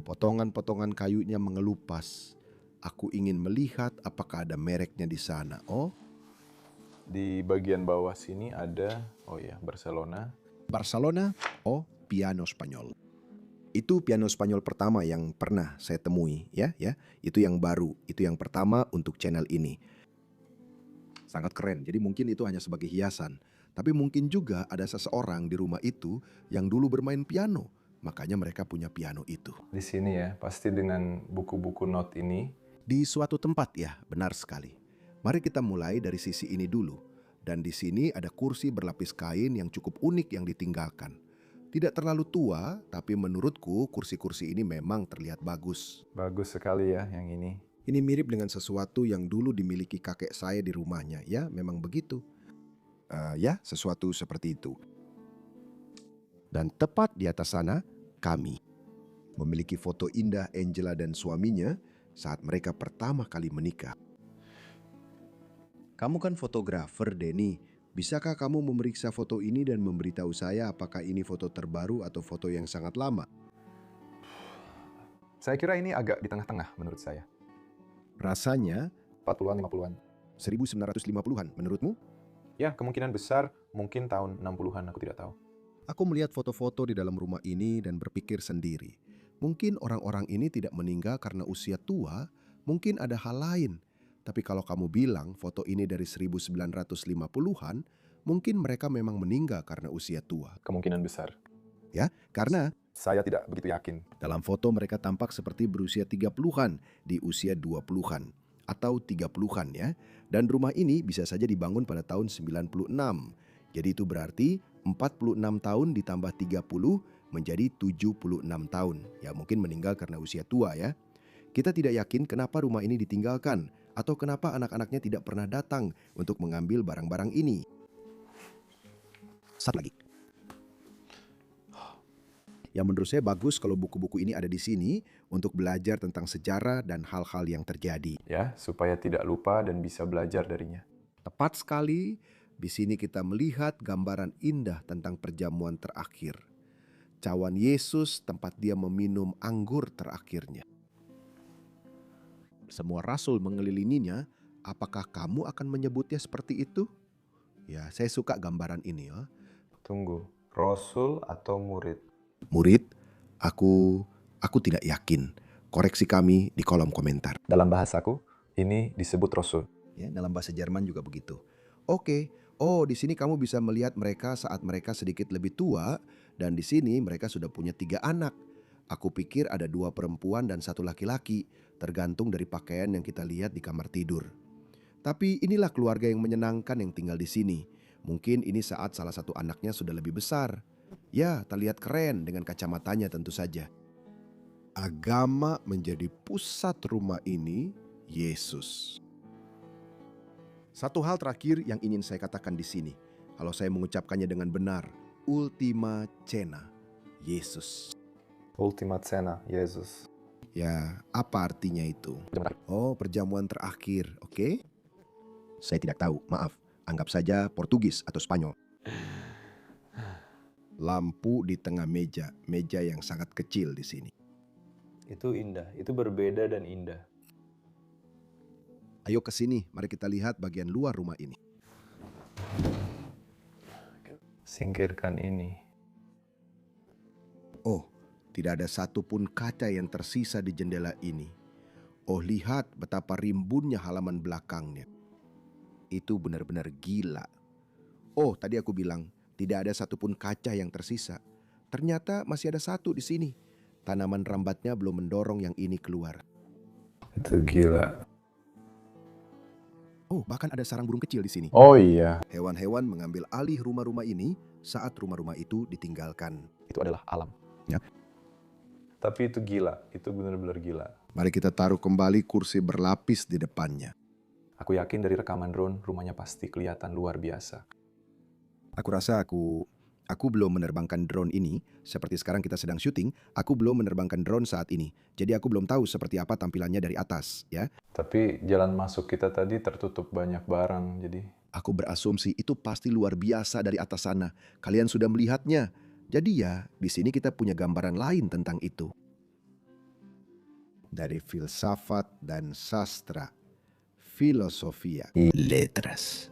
Speaker 2: Potongan-potongan kayunya mengelupas. Aku ingin melihat apakah ada mereknya di sana. Oh,
Speaker 3: Di bagian bawah sini ada, Barcelona.
Speaker 2: Barcelona. Oh, piano Spanyol. Itu piano Spanyol pertama yang pernah saya temui, ya. Itu yang baru, itu yang pertama untuk channel ini. Sangat keren. Jadi mungkin itu hanya sebagai hiasan, tapi mungkin juga ada seseorang di rumah itu yang dulu bermain piano. Makanya mereka punya piano itu.
Speaker 3: Di sini ya, pasti dengan buku-buku not ini.
Speaker 2: Di suatu tempat, ya, benar sekali. Mari kita mulai dari sisi ini dulu. Dan di sini ada kursi berlapis kain yang cukup unik yang ditinggalkan. Tidak terlalu tua, tapi menurutku kursi-kursi ini memang terlihat bagus.
Speaker 3: Bagus sekali ya yang ini.
Speaker 2: Ini mirip dengan sesuatu yang dulu dimiliki kakek saya di rumahnya. Ya, memang begitu. Ya, sesuatu seperti itu. Dan tepat di atas sana, kami memiliki foto indah Angela dan suaminya saat mereka pertama kali menikah. Kamu kan fotografer, Denny. Bisakah kamu memeriksa foto ini dan memberitahu saya apakah ini foto terbaru atau foto yang sangat lama?
Speaker 3: Saya kira ini agak di tengah-tengah menurut saya.
Speaker 2: Rasanya
Speaker 3: 40-an, 50-an.
Speaker 2: 1950-an menurutmu?
Speaker 3: Ya, kemungkinan besar mungkin tahun 60-an, aku tidak tahu.
Speaker 2: Aku melihat foto-foto di dalam rumah ini dan berpikir sendiri. Mungkin orang-orang ini tidak meninggal karena usia tua, mungkin ada hal lain. Tapi kalau kamu bilang foto ini dari 1950-an, mungkin mereka memang meninggal karena usia tua.
Speaker 3: Kemungkinan besar.
Speaker 2: Ya, karena
Speaker 3: Saya tidak begitu yakin.
Speaker 2: dalam foto mereka tampak seperti berusia 30-an di usia 20-an atau 30-an ya. Dan rumah ini bisa saja dibangun pada tahun 96. Jadi itu berarti 46 tahun ditambah 30 menjadi 76 tahun. Ya mungkin meninggal karena usia tua ya. Kita tidak yakin kenapa rumah ini ditinggalkan atau kenapa anak-anaknya tidak pernah datang untuk mengambil barang-barang ini. Satu lagi. Yang menurut saya bagus kalau buku-buku ini ada di sini untuk belajar tentang sejarah dan hal-hal yang terjadi.
Speaker 3: Ya, supaya tidak lupa dan bisa belajar darinya.
Speaker 2: Tepat sekali, di sini kita melihat gambaran indah tentang perjamuan terakhir. Cawan Yesus tempat dia meminum anggur terakhirnya. Semua rasul mengelilinginya, apakah kamu akan menyebutnya seperti itu? Ya, saya suka gambaran ini ya.
Speaker 3: Tunggu, Rasul atau murid?
Speaker 2: Murid, aku tidak yakin. Koreksi kami di kolom komentar.
Speaker 3: Dalam bahasaku, ini disebut Rasul.
Speaker 2: Ya, dalam bahasa Jerman juga begitu. Oke. Oh, di sini kamu bisa melihat mereka saat mereka sedikit lebih tua dan di sini mereka sudah punya 3 anak. Aku pikir ada 2 perempuan dan 1 laki-laki, tergantung dari pakaian yang kita lihat di kamar tidur. Tapi inilah keluarga yang menyenangkan yang tinggal di sini. Mungkin ini saat salah satu anaknya sudah lebih besar. Ya, terlihat keren dengan kacamatanya tentu saja. Agama menjadi pusat rumah ini, Yesus. Satu hal terakhir yang ingin saya katakan di sini, kalau saya mengucapkannya dengan benar, Ultima Cena, Yesus.
Speaker 3: Ultima Cena, Yesus.
Speaker 2: Ya, apa artinya itu? Oh, perjamuan terakhir, oke? Saya tidak tahu, maaf. Anggap saja Portugis atau Spanyol. Lampu di tengah meja, meja yang sangat kecil di sini.
Speaker 4: Itu indah, itu berbeda dan indah.
Speaker 2: Ayo ke sini, mari kita lihat bagian luar rumah ini.
Speaker 3: Singkirkan ini.
Speaker 2: Oh, tidak ada satupun kaca yang tersisa di jendela ini. Oh, lihat betapa rimbunnya halaman belakangnya. Itu benar-benar gila. Oh, tadi aku bilang tidak ada satupun kaca yang tersisa. Ternyata masih ada satu di sini. Tanaman rambatnya belum mendorong yang ini keluar.
Speaker 3: Itu gila.
Speaker 2: Oh, bahkan ada sarang burung kecil di sini.
Speaker 3: Oh iya.
Speaker 2: Hewan-hewan mengambil alih rumah-rumah ini saat rumah-rumah itu ditinggalkan.
Speaker 3: Itu adalah alam.
Speaker 2: Ya.
Speaker 3: Tapi itu gila, itu benar-benar gila.
Speaker 2: Mari kita taruh kembali kursi berlapis di depannya.
Speaker 3: Aku yakin dari rekaman drone, rumahnya pasti kelihatan luar biasa.
Speaker 2: Aku rasa aku Aku belum menerbangkan drone ini, seperti sekarang kita sedang syuting, aku belum menerbangkan drone saat ini. Jadi aku belum tahu seperti apa tampilannya dari atas, ya.
Speaker 3: Tapi jalan masuk kita tadi tertutup banyak barang, jadi
Speaker 2: Aku berasumsi itu pasti luar biasa dari atas sana. Kalian sudah melihatnya. Jadi ya, di sini kita punya gambaran lain tentang itu. Dari filsafat dan sastra, filosofia, letras.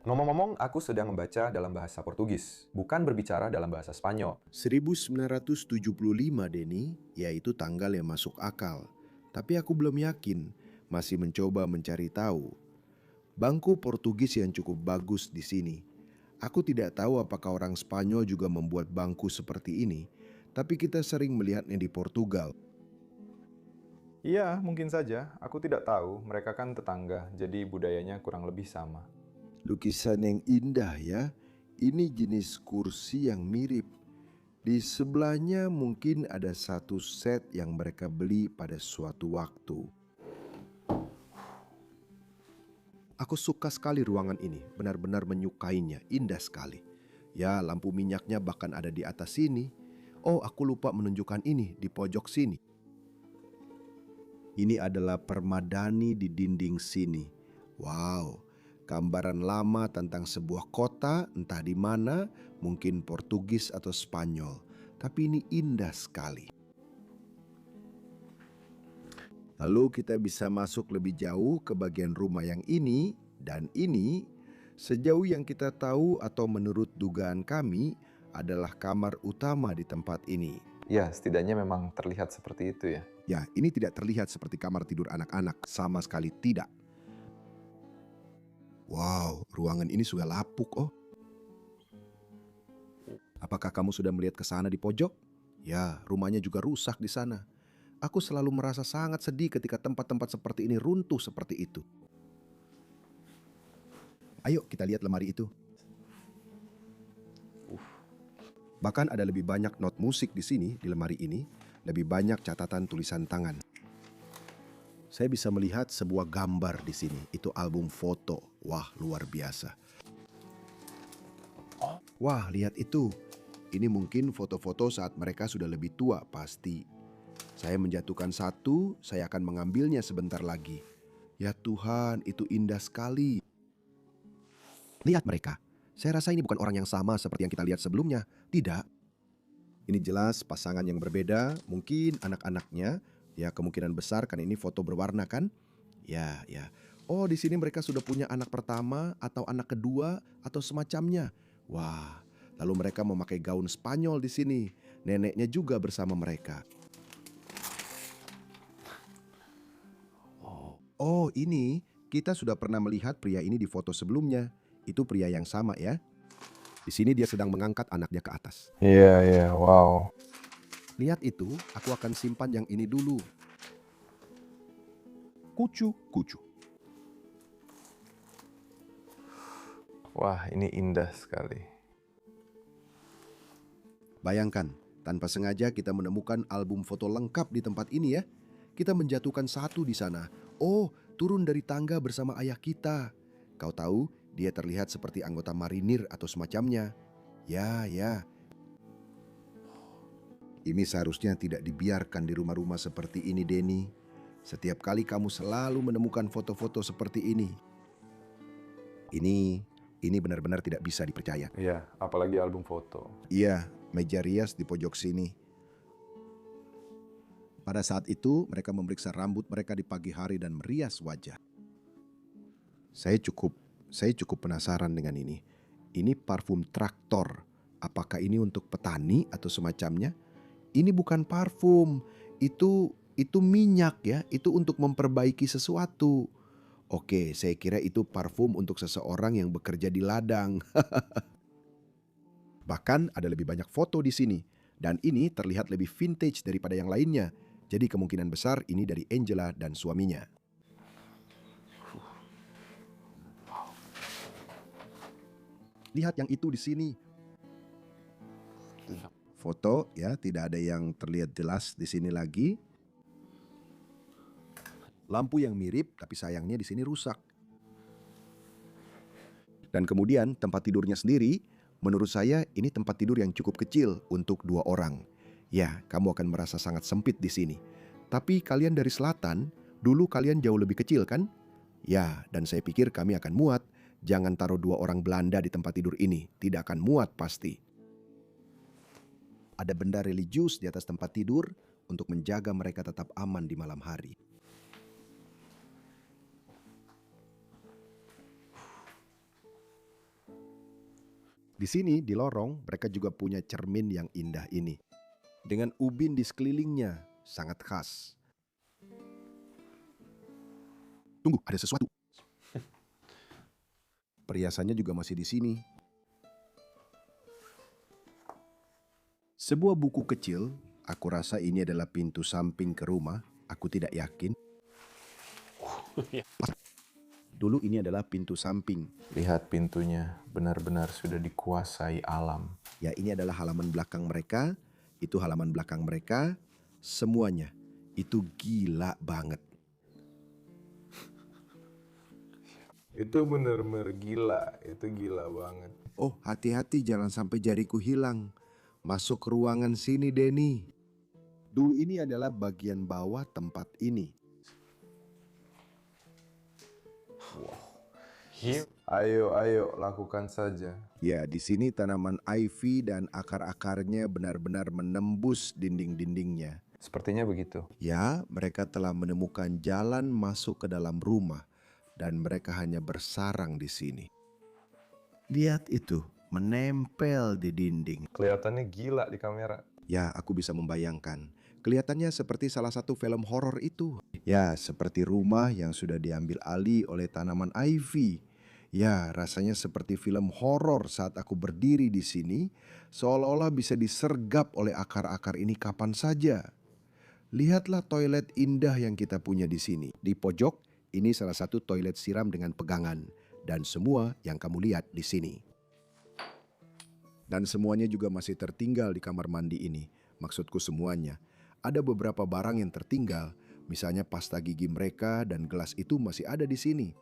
Speaker 5: Ngomong-ngomong, aku sedang membaca dalam bahasa Portugis, bukan berbicara dalam bahasa Spanyol.
Speaker 2: 1975, Denny, yaitu tanggal yang masuk akal. Tapi aku belum yakin, masih mencoba mencari tahu. Bangku Portugis yang cukup bagus di sini. Aku tidak tahu apakah orang Spanyol juga membuat bangku seperti ini, tapi kita sering melihatnya di Portugal.
Speaker 3: iya mungkin saja. Aku tidak tahu, mereka kan tetangga, jadi budayanya kurang lebih sama.
Speaker 2: Lukisan yang indah ya. Ini jenis kursi yang mirip. Di sebelahnya mungkin ada satu set yang mereka beli pada suatu waktu. Aku suka sekali ruangan ini, benar-benar menyukainya, indah sekali. Ya, lampu minyaknya bahkan ada di atas sini. Oh, aku lupa menunjukkan ini di pojok sini. Ini adalah permadani di dinding sini. Wow, gambaran lama tentang sebuah kota, entah di mana, mungkin Portugis atau Spanyol. Tapi ini indah sekali. Lalu kita bisa masuk lebih jauh ke bagian rumah yang ini dan ini. Sejauh yang kita tahu atau menurut dugaan kami adalah kamar utama di tempat ini.
Speaker 3: Ya, setidaknya memang terlihat seperti itu ya.
Speaker 2: Ya, ini tidak terlihat seperti kamar tidur anak-anak, sama sekali tidak. Wow, ruangan ini sudah lapuk oh. Apakah kamu sudah melihat ke sana di pojok? Ya, rumahnya juga rusak di sana. Aku selalu merasa sangat sedih ketika tempat-tempat seperti ini runtuh seperti itu. Ayo kita lihat lemari itu. Bahkan ada lebih banyak not musik di sini, di lemari ini. Lebih banyak catatan tulisan tangan. Saya bisa melihat sebuah gambar di sini. Itu album foto. Wah, luar biasa. Wah, lihat itu. Ini mungkin foto-foto saat mereka sudah lebih tua, pasti. Saya menjatuhkan satu, saya akan mengambilnya sebentar lagi. Ya Tuhan, itu indah sekali. Lihat mereka. Saya rasa ini bukan orang yang sama seperti yang kita lihat sebelumnya. Tidak. Ini jelas pasangan yang berbeda, mungkin anak-anaknya. Ya, kemungkinan besar kan ini foto berwarna kan? Ya. Oh, di sini mereka sudah punya anak pertama atau anak kedua atau semacamnya. Wah, lalu mereka memakai gaun Spanyol di sini. Neneknya juga bersama mereka. Oh, ini kita sudah pernah melihat pria ini di foto sebelumnya. Itu pria yang sama ya. Di sini dia sedang mengangkat anaknya ke atas.
Speaker 3: Iya, wow.
Speaker 2: Lihat itu, aku akan simpan yang ini dulu. Kucu.
Speaker 3: Wah, ini indah sekali.
Speaker 2: Bayangkan, tanpa sengaja kita menemukan album foto lengkap di tempat ini ya. Kita menjatuhkan satu di sana. Oh, turun dari tangga bersama ayah kita. Kau tahu, dia terlihat seperti anggota marinir atau semacamnya. Ya. Ini seharusnya tidak dibiarkan di rumah-rumah seperti ini, Denny. Setiap kali kamu selalu menemukan foto-foto seperti ini. Ini benar-benar tidak bisa dipercaya.
Speaker 3: Iya, apalagi album foto.
Speaker 2: Iya, meja rias di pojok sini. Pada saat itu, mereka memeriksa rambut mereka di pagi hari dan merias wajah. Saya cukup penasaran dengan ini. Ini parfum traktor. Apakah ini untuk petani atau semacamnya? Ini bukan parfum. Itu minyak ya. Itu untuk memperbaiki sesuatu. Oke, saya kira itu parfum untuk seseorang yang bekerja di ladang. Bahkan ada lebih banyak foto di sini. Dan ini terlihat lebih vintage daripada yang lainnya. Jadi kemungkinan besar ini dari Angela dan suaminya. Lihat yang itu di sini. Foto ya, tidak ada yang terlihat jelas di sini lagi. Lampu yang mirip, tapi sayangnya di sini rusak. Dan kemudian tempat tidurnya sendiri, Menurut saya ini tempat tidur yang cukup kecil untuk 2 orang. Ya, kamu akan merasa sangat sempit di sini. Tapi kalian dari selatan, dulu kalian jauh lebih kecil kan? Ya, dan saya pikir kami akan muat. Jangan taruh 2 orang Belanda di tempat tidur ini, tidak akan muat pasti. Ada benda religius di atas tempat tidur untuk menjaga mereka tetap aman di malam hari. Di sini, di lorong, mereka juga punya cermin yang indah ini. Dengan ubin di sekelilingnya, sangat khas. Tunggu, ada sesuatu. Perhiasannya juga masih di sini. Sebuah buku kecil, aku rasa ini adalah pintu samping ke rumah. Aku tidak yakin. Dulu ini adalah pintu samping.
Speaker 3: Lihat pintunya, benar-benar sudah dikuasai alam.
Speaker 2: Ya, ini adalah halaman belakang mereka. Itu halaman belakang mereka. Semuanya. Itu gila banget.
Speaker 3: Itu benar-benar gila, itu gila banget.
Speaker 2: Oh, hati-hati jangan sampai jariku hilang. Masuk ke ruangan sini, Denny. Dulu ini adalah bagian bawah tempat ini.
Speaker 3: Ayo, lakukan saja.
Speaker 2: Ya, di sini tanaman ivy dan akar-akarnya benar-benar menembus dinding-dindingnya.
Speaker 3: Sepertinya begitu.
Speaker 2: Ya, mereka telah menemukan jalan masuk ke dalam rumah dan mereka hanya bersarang di sini. Lihat itu, menempel di dinding.
Speaker 3: Kelihatannya gila di kamera.
Speaker 2: Ya, aku bisa membayangkan. Kelihatannya seperti salah satu film horor itu. Ya, seperti rumah yang sudah diambil alih oleh tanaman ivy. Ya, rasanya seperti film horor saat aku berdiri di sini, seolah-olah bisa disergap oleh akar-akar ini kapan saja. Lihatlah toilet indah yang kita punya di sini. Di pojok, ini salah satu toilet siram dengan pegangan. Dan semua yang kamu lihat di sini. Dan semuanya juga masih tertinggal di kamar mandi ini. Maksudku semuanya. Ada beberapa barang yang tertinggal, misalnya pasta gigi mereka dan gelas itu masih ada di sini.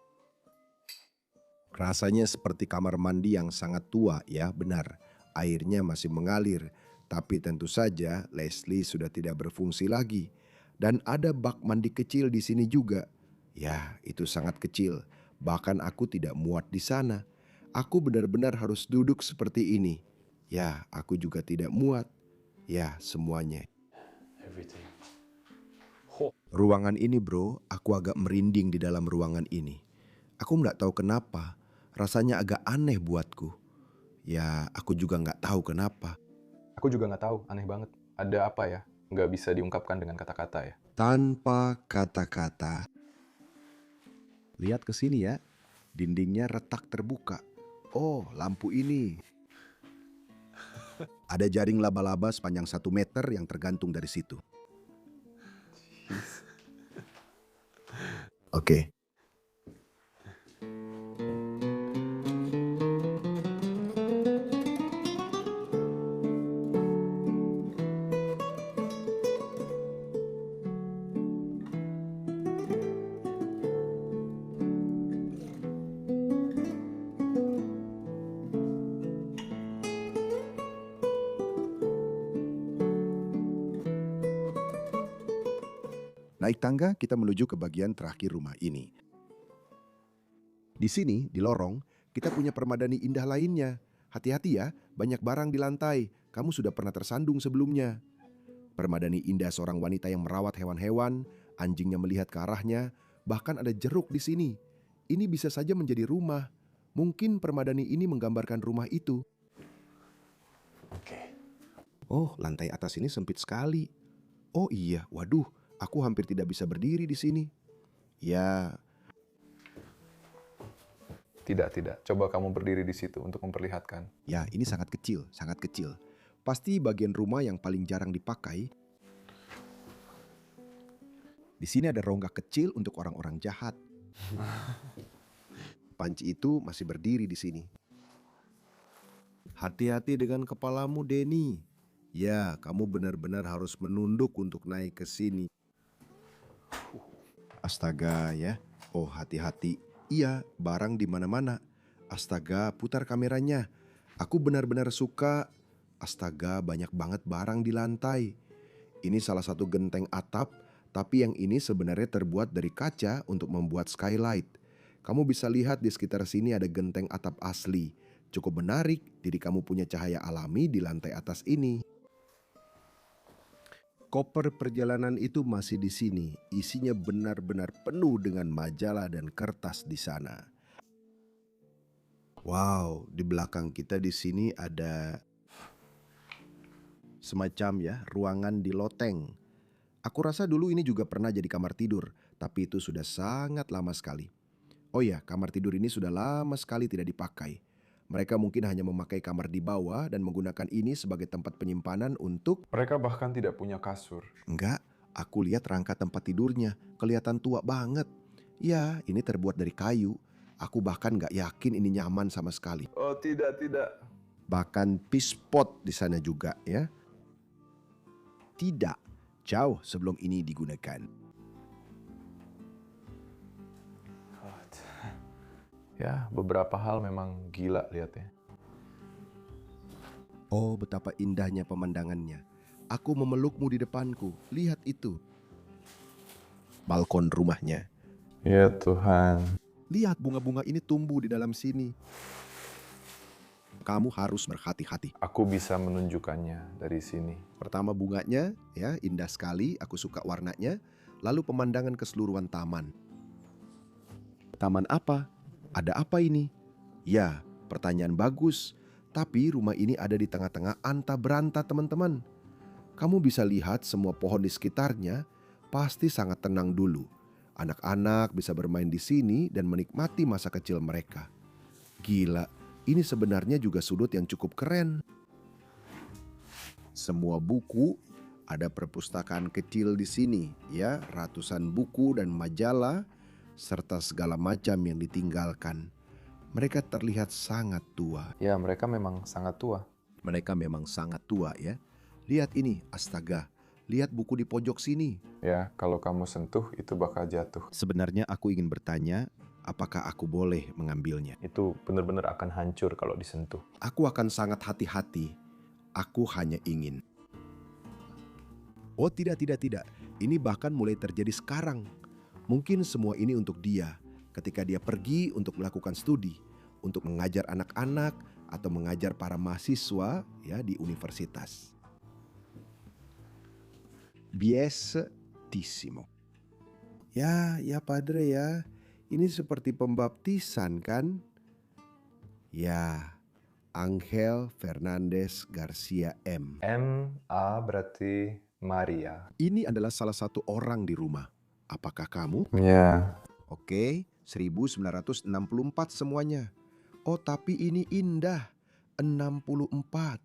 Speaker 2: Rasanya seperti kamar mandi yang sangat tua, ya benar. Airnya masih mengalir, tapi tentu saja Leslie sudah tidak berfungsi lagi. Dan ada bak mandi kecil di sini juga. Ya, itu sangat kecil. Bahkan aku tidak muat di sana. Aku benar-benar harus duduk seperti ini. Ya, aku juga tidak muat. Ya, semuanya. Ruangan ini bro, aku agak merinding di dalam ruangan ini. Aku nggak tahu kenapa, rasanya agak aneh buatku. Ya, aku juga nggak tahu kenapa.
Speaker 3: Aku juga nggak tahu, aneh banget. Ada apa ya? Nggak bisa diungkapkan dengan kata-kata ya.
Speaker 2: Tanpa kata-kata. Lihat ke sini ya, dindingnya retak terbuka. Oh, lampu ini. Ada jaring laba-laba sepanjang 1 meter yang tergantung dari situ. Oke. Naik tangga kita menuju ke bagian terakhir rumah ini. Di sini, di lorong, kita punya permadani indah lainnya. Hati-hati ya, banyak barang di lantai. Kamu sudah pernah tersandung sebelumnya. Permadani indah seorang wanita yang merawat hewan-hewan, anjingnya melihat ke arahnya, bahkan ada jeruk di sini. Ini bisa saja menjadi rumah. Mungkin permadani ini menggambarkan rumah itu. Oh, lantai atas ini sempit sekali. Oh iya, waduh. Aku hampir tidak bisa berdiri di sini. Ya.
Speaker 3: Tidak. Coba kamu berdiri di situ untuk memperlihatkan.
Speaker 2: Ya, ini sangat kecil, sangat kecil. Pasti bagian rumah yang paling jarang dipakai. Di sini ada rongga kecil untuk orang-orang jahat. Panci itu masih berdiri di sini. Hati-hati dengan kepalamu, Denny. Ya, kamu benar-benar harus menunduk untuk naik ke sini. Astaga ya, oh hati-hati. Iya, barang di mana-mana. Astaga, putar kameranya. Aku benar-benar suka. Astaga, banyak banget barang di lantai. Ini salah satu genteng atap, tapi yang ini sebenarnya terbuat dari kaca untuk membuat skylight. Kamu bisa lihat di sekitar sini ada genteng atap asli. Cukup menarik, jadi kamu punya cahaya alami di lantai atas ini. Koper perjalanan itu masih di sini. Isinya benar-benar penuh dengan majalah dan kertas di sana. Wow, di belakang kita di sini ada semacam ruangan di loteng. Aku rasa dulu ini juga pernah jadi kamar tidur, tapi itu sudah sangat lama sekali. Oh ya, kamar tidur ini sudah lama sekali tidak dipakai. Mereka mungkin hanya memakai kamar di bawah dan menggunakan ini sebagai tempat penyimpanan untuk...
Speaker 3: Mereka bahkan tidak punya kasur.
Speaker 2: Enggak, aku lihat rangka tempat tidurnya, kelihatan tua banget. Ya, ini terbuat dari kayu. Aku bahkan gak yakin ini nyaman sama sekali.
Speaker 3: Oh tidak.
Speaker 2: Bahkan pispot di sana juga ya. Tidak, jauh sebelum ini digunakan.
Speaker 3: Ya, beberapa hal memang gila lihatnya.
Speaker 2: Oh, betapa indahnya pemandangannya. Aku memelukmu di depanku. Lihat itu. Balkon rumahnya.
Speaker 3: Ya Tuhan.
Speaker 2: Lihat bunga-bunga ini tumbuh di dalam sini. Kamu harus berhati-hati.
Speaker 3: Aku bisa menunjukkannya dari sini.
Speaker 2: Pertama bunganya, ya indah sekali. Aku suka warnanya. Lalu pemandangan keseluruhan taman. Taman apa? Ada apa ini? Ya, pertanyaan bagus. Tapi rumah ini ada di tengah-tengah anta beranta teman-teman. Kamu bisa lihat semua pohon di sekitarnya pasti sangat tenang dulu. Anak-anak bisa bermain di sini dan menikmati masa kecil mereka. Gila, ini sebenarnya juga sudut yang cukup keren. Semua buku, ada perpustakaan kecil di sini, ya, ratusan buku dan majalah serta segala macam yang ditinggalkan. Mereka terlihat sangat tua.
Speaker 3: Ya, mereka memang sangat tua.
Speaker 2: Mereka memang sangat tua ya. Lihat ini, astaga. Lihat buku di pojok sini.
Speaker 3: Ya, kalau kamu sentuh itu bakal jatuh.
Speaker 2: Sebenarnya aku ingin bertanya, apakah aku boleh mengambilnya?
Speaker 4: Itu benar-benar akan hancur kalau disentuh.
Speaker 2: Aku akan sangat hati-hati. Aku hanya ingin. Oh tidak. Ini bahkan mulai terjadi sekarang. Mungkin semua ini untuk dia. Ketika dia pergi untuk melakukan studi. Untuk mengajar anak-anak atau mengajar para mahasiswa ya di universitas. Biesissimo. Ya padre ya. Ini seperti pembaptisan kan? Ya, Angel Fernandez Garcia M.
Speaker 3: M.A. berarti Maria.
Speaker 2: Ini adalah salah satu orang di rumah. Apakah kamu?
Speaker 3: Ya.
Speaker 2: Oke, 1964 semuanya. Oh, tapi ini indah. 64.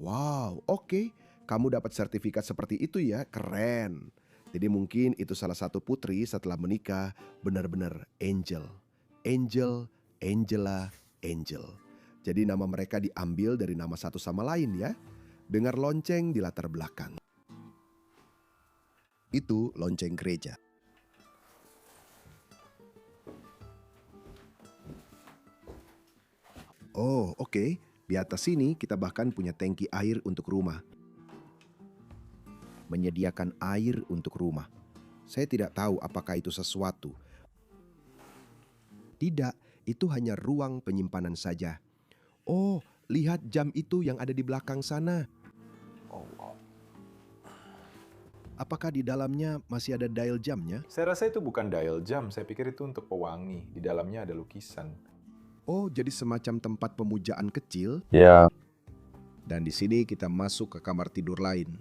Speaker 2: Wow, oke. Kamu dapat sertifikat seperti itu ya, keren. Jadi mungkin itu salah satu putri setelah menikah benar-benar angel. Angel, Angela, Angel. Jadi nama mereka diambil dari nama satu sama lain ya. Dengar lonceng di latar belakang. Itu lonceng gereja. Oh, oke. Di atas sini kita bahkan punya tangki air untuk rumah. Menyediakan air untuk rumah. Saya tidak tahu apakah itu sesuatu. Tidak, itu hanya ruang penyimpanan saja. Oh, lihat jam itu yang ada di belakang sana. Apakah di dalamnya masih ada dial jamnya?
Speaker 3: Saya rasa itu bukan dial jam, saya pikir itu untuk pewangi. Di dalamnya ada lukisan.
Speaker 2: Oh, jadi semacam tempat pemujaan kecil.
Speaker 3: Ya.
Speaker 2: Dan di sini kita masuk ke kamar tidur lain.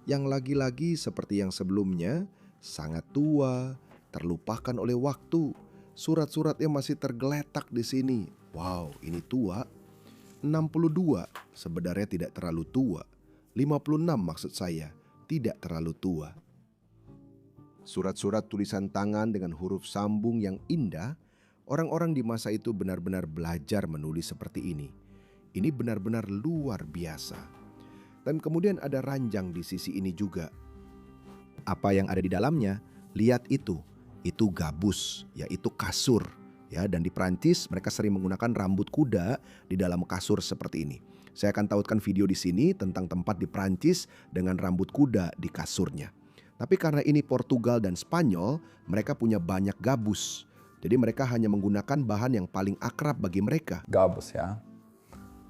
Speaker 2: Yang lagi-lagi seperti yang sebelumnya, sangat tua, terlupakan oleh waktu. Surat-suratnya masih tergeletak di sini. Wow, ini tua. 62 sebenarnya tidak terlalu tua. 56 maksud saya, tidak terlalu tua. Surat-surat tulisan tangan dengan huruf sambung yang indah. Orang-orang di masa itu benar-benar belajar menulis seperti ini. Ini benar-benar luar biasa. Dan kemudian ada ranjang di sisi ini juga. Apa yang ada di dalamnya? Lihat itu. Itu gabus, yaitu kasur. Ya, dan di Prancis mereka sering menggunakan rambut kuda di dalam kasur seperti ini. Saya akan tautkan video di sini tentang tempat di Prancis dengan rambut kuda di kasurnya. Tapi karena ini Portugal dan Spanyol, mereka punya banyak gabus. Jadi mereka hanya menggunakan bahan yang paling akrab bagi mereka.
Speaker 6: Gabus ya.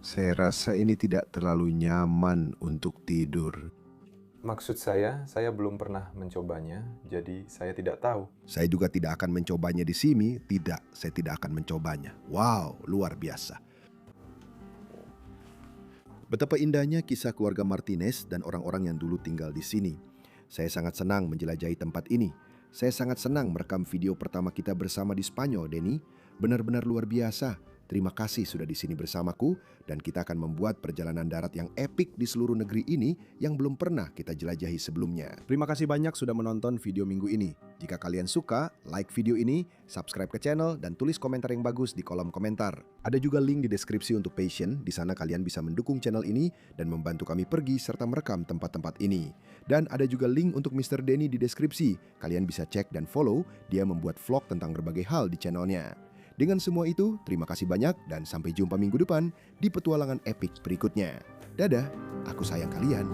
Speaker 2: Saya rasa ini tidak terlalu nyaman untuk tidur.
Speaker 3: Maksud saya belum pernah mencobanya, jadi saya tidak tahu.
Speaker 2: Saya juga tidak akan mencobanya di sini. Tidak, saya tidak akan mencobanya. Wow, luar biasa. Betapa indahnya kisah keluarga Martinez dan orang-orang yang dulu tinggal di sini. Saya sangat senang menjelajahi tempat ini. Saya sangat senang merekam video pertama kita bersama di Spanyol, Denny. Benar-benar luar biasa. Terima kasih sudah di sini bersamaku dan kita akan membuat perjalanan darat yang epik di seluruh negeri ini yang belum pernah kita jelajahi sebelumnya. Terima kasih banyak sudah menonton video minggu ini. Jika kalian suka, like video ini, subscribe ke channel dan tulis komentar yang bagus di kolom komentar. Ada juga link di deskripsi untuk Passion. Di sana kalian bisa mendukung channel ini dan membantu kami pergi serta merekam tempat-tempat ini. Dan ada juga link untuk Mr. Denny di deskripsi. Kalian bisa cek dan follow, dia membuat vlog tentang berbagai hal di channelnya. Dengan semua itu, terima kasih banyak dan sampai jumpa minggu depan di petualangan epik berikutnya. Dadah, aku sayang kalian.